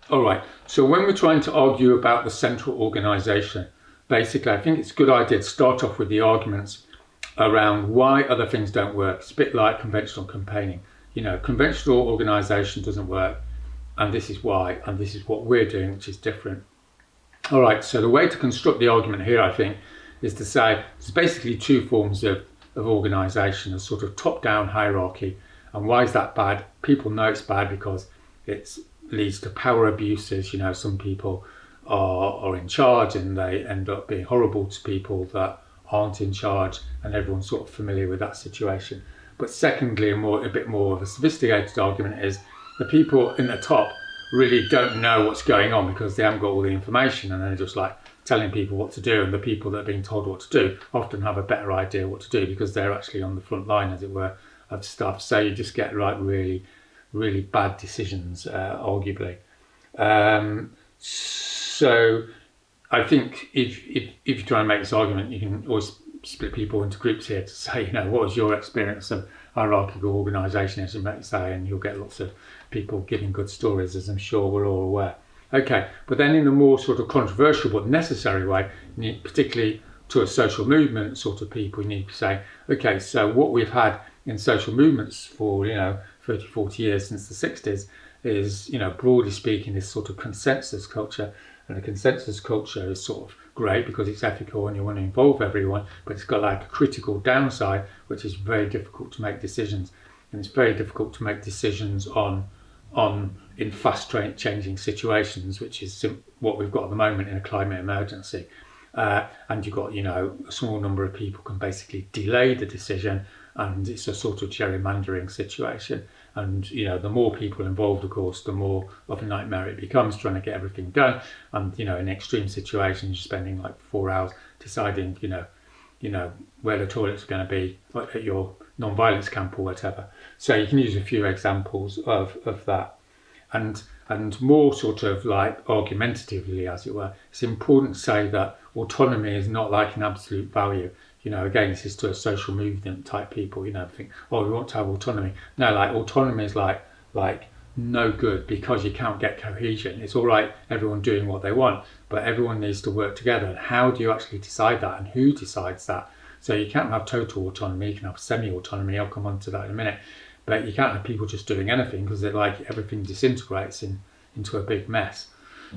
All right. So when we're trying to argue about the central organisation, basically, I think it's a good idea to start off with the arguments around why other things don't work. It's a bit like conventional campaigning. Conventional organisation doesn't work, and this is why, and this is what we're doing, which is different. All right. So the way to construct the argument here, I think, is to say there's basically two forms of organisation: a sort of top-down hierarchy. And why is that bad? People know it's bad because it leads to power abuses. Some people are in charge and they end up being horrible to people that aren't in charge, and everyone's sort of familiar with that situation. But secondly, a bit more of a sophisticated argument is the people in the top really don't know what's going on because they haven't got all the information, and they're just like telling people what to do, and the people that are being told what to do often have a better idea what to do because they're actually on the front line, as it were, of stuff. So you just get really, really bad decisions, arguably. So I think if you try and make this argument, you can always split people into groups here to say, what was your experience of hierarchical organisation, as you might say, and you'll get lots of people giving good stories, as I'm sure we're all aware. Okay, but then in a more sort of controversial but necessary way, particularly to a social movement sort of people, you need to say, okay, so what we've had in social movements for 30, 40 years since the 60s is, broadly speaking, this sort of consensus culture. And the consensus culture is sort of great because it's ethical and you want to involve everyone, but it's got like a critical downside, which is very difficult to make decisions. And it's very difficult to make decisions in fast changing situations, which is what we've got at the moment in a climate emergency. And you've got, a small number of people can basically delay the decision, and it's a sort of gerrymandering situation. And, the more people involved, of course, the more of a nightmare it becomes trying to get everything done. And, in extreme situations, you're spending like 4 hours deciding, where the toilets are going to be, like at your non-violence camp or whatever. So you can use a few examples of that. And more sort of like argumentatively, as it were, it's important to say that autonomy is not like an absolute value. Again, this is to a social movement type people, think, we want to have autonomy. No, like autonomy is like no good because you can't get cohesion. It's all right, everyone doing what they want, but everyone needs to work together. And how do you actually decide that, and who decides that? So you can't have total autonomy, you can have semi-autonomy, I'll come on to that in a minute. But you can't have people just doing anything because they're like everything disintegrates into a big mess.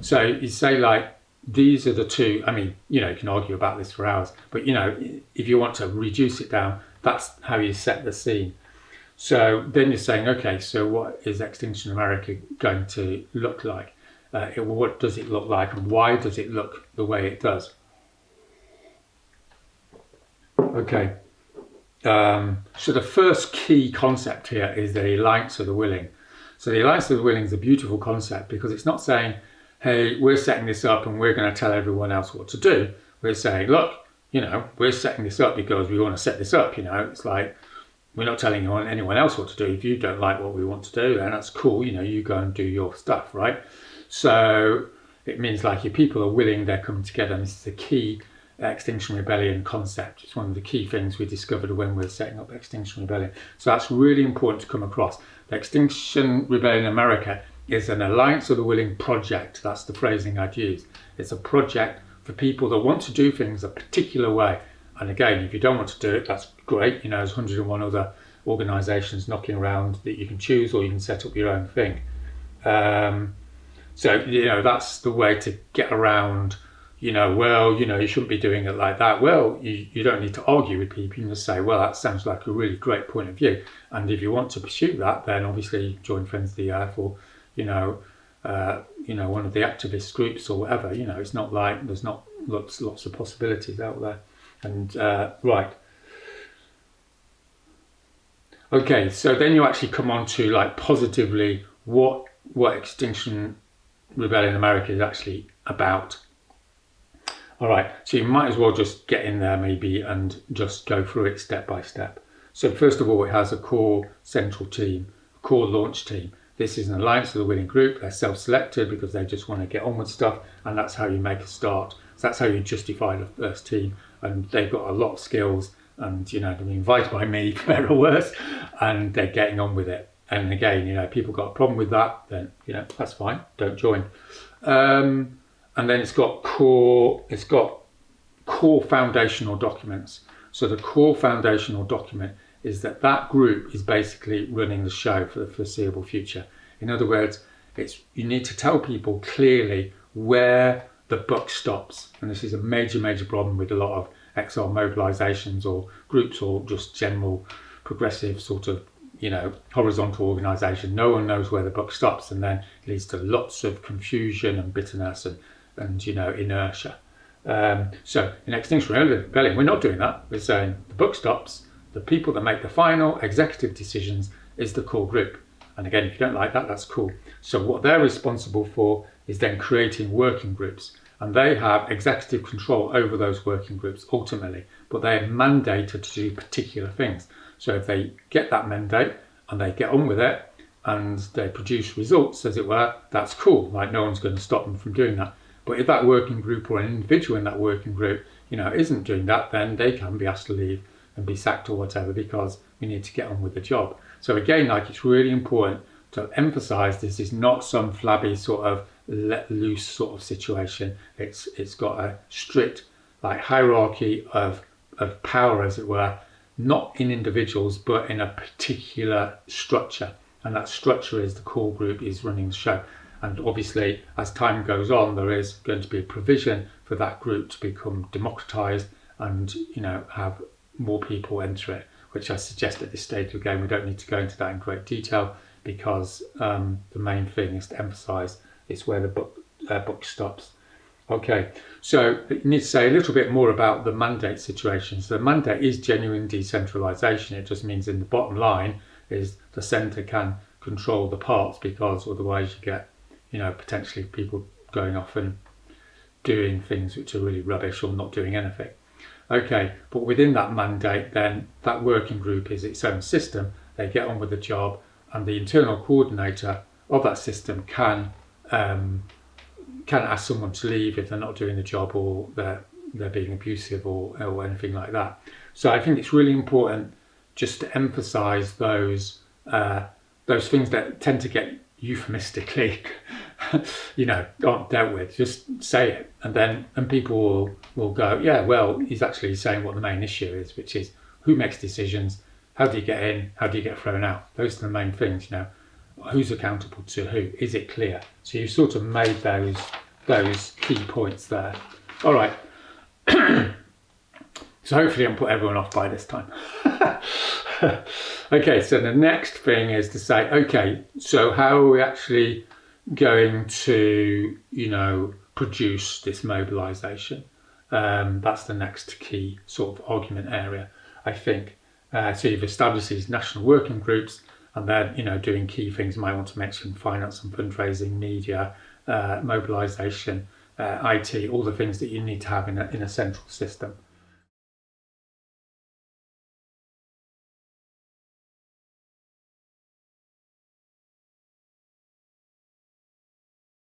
So you say like, these are the two, you can argue about this for hours, but if you want to reduce it down, that's how you set the scene. So then you're saying, okay, so what is Extinction America going to look like? What does it look like, and why does it look the way it does? Okay. So the first key concept here is the alliance of the willing. So the alliance of the willing is a beautiful concept because it's not saying, hey, we're setting this up and we're going to tell everyone else what to do. We're saying, look, we're setting this up because we want to set this up. It's like, we're not telling anyone else what to do. If you don't like what we want to do, then that's cool. You go and do your stuff, right? So it means like if people are willing, they're coming together. And this is the key Extinction Rebellion concept. It's one of the key things we discovered when we were setting up Extinction Rebellion. So that's really important to come across. The Extinction Rebellion America is an alliance of the willing project. That's the phrasing I'd use. It's a project for people that want to do things a particular way. And again, if you don't want to do it, that's great. There's 101 other organisations knocking around that you can choose, or you can set up your own thing. So that's the way to get around, you shouldn't be doing it like that. Well, you don't need to argue with people. You can just say, well, that sounds like a really great point of view. And if you want to pursue that, then obviously join Friends of the Earth or, one of the activist groups or whatever. It's not like there's not lots of possibilities out there. And right. Okay, so then you actually come on to like positively what Extinction Rebellion America is actually about. All right, so you might as well just get in there maybe and just go through it step by step. So first of all, it has a core central team, a core launch team. This is an alliance of the willing group. They're self-selected because they just want to get on with stuff, and that's how you make a start. So that's how you justify the first team, and they've got a lot of skills, and they've been invited by me, for better or worse, and they're getting on with it. And again, people got a problem with that, then that's fine. Don't join. And then it's got core foundational documents. So the core foundational document is that group is basically running the show for the foreseeable future. In other words, you need to tell people clearly where the buck stops. And this is a major, major problem with a lot of XR mobilizations or groups or just general progressive sort of, horizontal organization. No one knows where the buck stops, and then it leads to lots of confusion and bitterness and inertia. So in Extinction Rebellion, we're not doing that. We're saying the buck stops. The people that make the final executive decisions is the core group. And again, if you don't like that, that's cool. So what they're responsible for is then creating working groups. And they have executive control over those working groups ultimately, but they're mandated to do particular things. So if they get that mandate and they get on with it and they produce results, as it were, that's cool. Like, no one's going to stop them from doing that. But if that working group or an individual in that working group, isn't doing that, then they can be asked to leave and be sacked or whatever, because we need to get on with the job. So again, it's really important to emphasize this is not some flabby sort of let loose sort of situation. It's got a strict hierarchy of power, as it were, not in individuals but in a particular structure, and that structure is the core group is running the show. And obviously, as time goes on, there is going to be a provision for that group to become democratized and have more people enter it, which I suggest at this stage of the game we don't need to go into that in great detail, because the main thing is to emphasize it's where the book stops. Okay, so you need to say a little bit more about the mandate situation. So the mandate is genuine decentralization. It just means in the bottom line is the centre can control the parts, because otherwise you get potentially people going off and doing things which are really rubbish or not doing anything. Okay, but within that mandate, then that working group is its own system. They get on with the job, and the internal coordinator of that system can ask someone to leave if they're not doing the job or they're being abusive or anything like that. So I think it's really important just to emphasise those things that tend to get euphemistically aren't dealt with. Just say it, and people will go, yeah, well, he's actually saying what the main issue is, which is who makes decisions, how do you get in, how do you get thrown out. Those are the main things. Who's accountable to who, is it clear? So you sort of made those key points there. All right. So hopefully I haven't put everyone off by this time. Okay, so the next thing is to say, okay, so how are we actually going to, produce this mobilisation? That's the next key sort of argument area, I think. So you've established these national working groups, and then, doing key things. You might want to mention finance and fundraising, media, mobilisation, IT, all the things that you need to have in a central system.